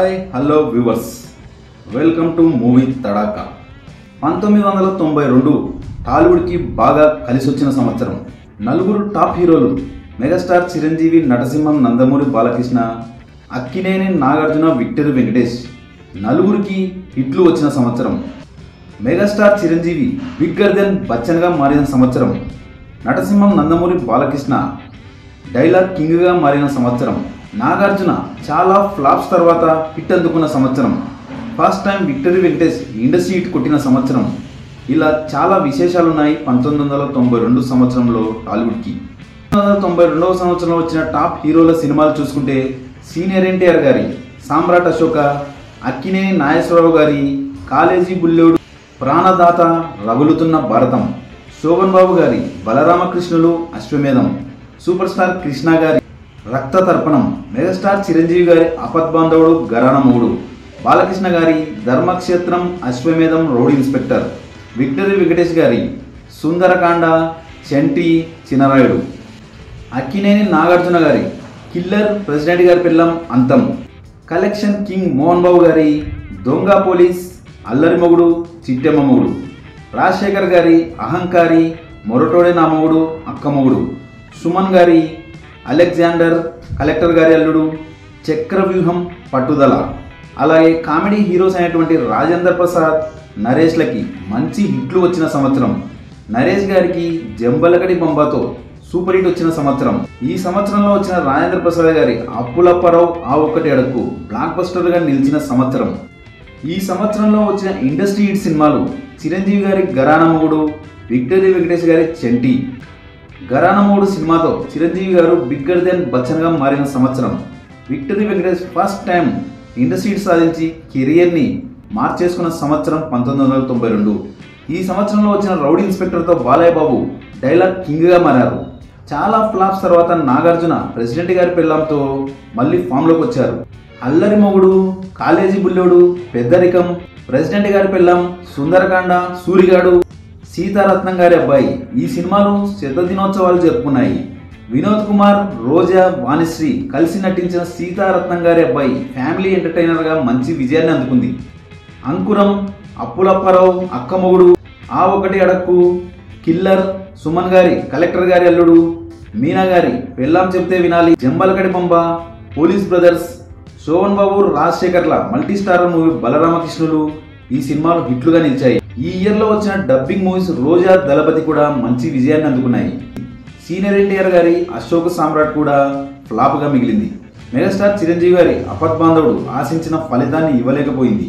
Hi hello viewers, welcome to movie Tadaka. 1992 టాలీవుడ్కి బాగా కలిసి వచ్చిన సంవత్సరం. నలుగురు టాప్ హీరోలు మెగాస్టార్ చిరంజీవి, నటసింహం, నందమూరి బాలకృష్ణ, అక్కినేని నాగార్జున, విక్టరీ వెంకటేష్ నలుగురికి హిట్లు వచ్చిన సంవత్సరం. మెగాస్టార్ చిరంజీవి బిగ్గర్ దెన్ బచ్చన్గా మారిన సంవత్సరం. నటసింహం, నందమూరి బాలకృష్ణ డైలాగ్ కింగ్గా మారిన సంవత్సరం. నాగార్జున చాలా ఫ్లాప్స్ తర్వాత హిట్ అందుకున్న సంవత్సరం. First time victory Venkatesh industry hit కొట్టిన సంవత్సరం. ఇలా చాలా విశేషాలు ఉన్నాయి 1992 సంవత్సరంలో టాలీవుడ్కి. 1992 సంవత్సరంలో వచ్చిన టాప్ హీరోల సినిమాలు చూసుకుంటే సీనియర్ ఎన్టీఆర్ గారి సామ్రాట్ అశోక, అక్కినేని నాగేశ్వరరావు గారి కాలేజీ బుల్లోడు, ప్రాణదాత, రగులుతున్న భారతం, శోభన్ బాబు గారి బలరామకృష్ణులు, అశ్వమేధం, సూపర్ స్టార్ కృష్ణ గారి రక్త తర్పణం, మెగాస్టార్ చిరంజీవి గారి ఆపద్బాంధవుడు, ఘరానా మొగుడు, బాలకృష్ణ గారి Dharmakshetram, అశ్వమేధం, rowdy inspector, victory Venkatesh గారి సుందరకాండ, చంటి, చినరాయుడు, అక్కినేని నాగార్జున గారి కిల్లర్, ప్రెసిడెంట్ గారి పిల్లం, అంతం, కలెక్షన్ కింగ్ మోహన్ బాబు గారి దొంగ పోలీస్, అల్లరి మొగుడు, చిట్టెమ్మ మొగుడు, రాజశేఖర్ గారి అహంకారి, మొరటోడే నా మొగుడు, అక్క మొగుడు, సుమన్ గారి అలెగ్జాండర్, కలెక్టర్ గారి అల్లుడు, చక్రవ్యూహం, పట్టుదల. అలాగే కామెడీ హీరోస్ అయినటువంటి రాజేంద్ర ప్రసాద్, నరేష్లకి మంచి హిట్లు వచ్చిన సంవత్సరం. నరేష్ గారికి జంబలకడి బొంబాతో సూపర్ హిట్ వచ్చిన సంవత్సరం. ఈ సంవత్సరంలో వచ్చిన రాజేంద్ర ప్రసాద్ గారి అప్పులప్పారావు, ఆ ఒక్కటి అడుక్కు బ్లాక్ బస్టర్గా నిలిచిన సంవత్సరం. ఈ సంవత్సరంలో వచ్చిన ఇండస్ట్రీ హిట్ సినిమాలు చిరంజీవి గారి ఘరానా మొగుడు, విక్టరీ వెంకటేష్ గారి చంటి. ఘరానా మొగుడు సినిమాతో చిరంజీవి గారు బిగ్గర్ దెన్ బచ్చన్గా మారిన సంవత్సరం. Victory Venkatesh first time industry hit సాధించి కెరియర్ని మార్చేసుకున్న సంవత్సరం 1992. ఈ సంవత్సరంలో వచ్చిన రౌడీ ఇన్స్పెక్టర్తో బాలయ్య బాబు డైలాగ్ కింగ్గా మారారు. చాలా ఫ్లాప్స్ తర్వాత నాగార్జున ప్రెసిడెంట్ గారి పిల్లంతో మళ్ళీ ఫామ్లోకి వచ్చారు. అల్లరి మొగుడు, కాలేజీ బుల్లోడు, పెద్దరికం, ప్రెసిడెంట్ గారి పిల్లం, సుందరకాండ, సూరిగాడు, సీతారత్నం గారి అబ్బాయి ఈ సినిమాలు శతదినోత్సవాలు జరుపుకున్నాయి. వినోద్ కుమార్, రోజా, వాణిశ్రీ కలిసి నటించిన సీతారత్నం గారి అబ్బాయి ఫ్యామిలీ ఎంటర్టైనర్గా మంచి విజయాన్ని అందుకుంది. అంకురం, అప్పులప్పారావు, అక్క మొగుడు, ఆ ఒకటి అడక్కు, కిల్లర్, సుమన్ గారి కలెక్టర్ గారి అల్లుడు, మీనా గారి పెళ్ళాం చెప్తే వినాలి, జంబలకడి బొంబ, పోలీస్ బ్రదర్స్, శోభన్ బాబు, రాజశేఖర్ల మల్టీ స్టారర్ మూవీ బలరామకృష్ణులు ఈ సినిమాలు హిట్లుగా నిలిచాయి. ఈ ఇయర్లో వచ్చిన డబ్బింగ్ మూవీస్ రోజా, దళపతి కూడా మంచి విజయాన్ని అందుకున్నాయి. సీనియర్ ఎన్టీఆర్ గారి అశోక్ సామ్రాట్ కూడా ఫ్లాప్గా మిగిలింది. మెగాస్టార్ చిరంజీవి గారి ఆపద్బాంధవుడు ఆశించిన ఫలితాన్ని ఇవ్వలేకపోయింది.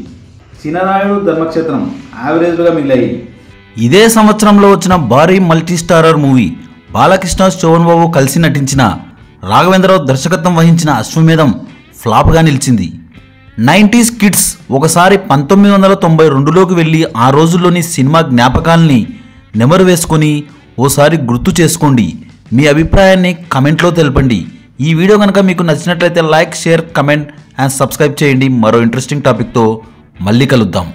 చినరాయుడు, ధర్మక్షేత్రం యావరేజ్గా మిగిలాయి. ఇదే సంవత్సరంలో వచ్చిన భారీ multi starrer movie Balakrishna, Sobhan Babu కలిసి నటించిన, రాఘవేంద్రరావు దర్శకత్వం వహించిన అశ్వమేధం ఫ్లాప్గా నిలిచింది. 90s కిడ్స్ ఒకసారి 1992లోకి వెళ్ళి ఆ రోజుల్లోని సినిమా జ్ఞాపకాల్ని నెమరు వేసుకొని ఓసారి గుర్తు చేసుకోండి. మీ అభిప్రాయాన్ని కమెంట్లో తెలపండి. ఈ వీడియో కనుక మీకు నచ్చినట్లయితే like, share, comment and subscribe చేయండి. మరో ఇంట్రెస్టింగ్ టాపిక్తో మళ్ళీ కలుద్దాం.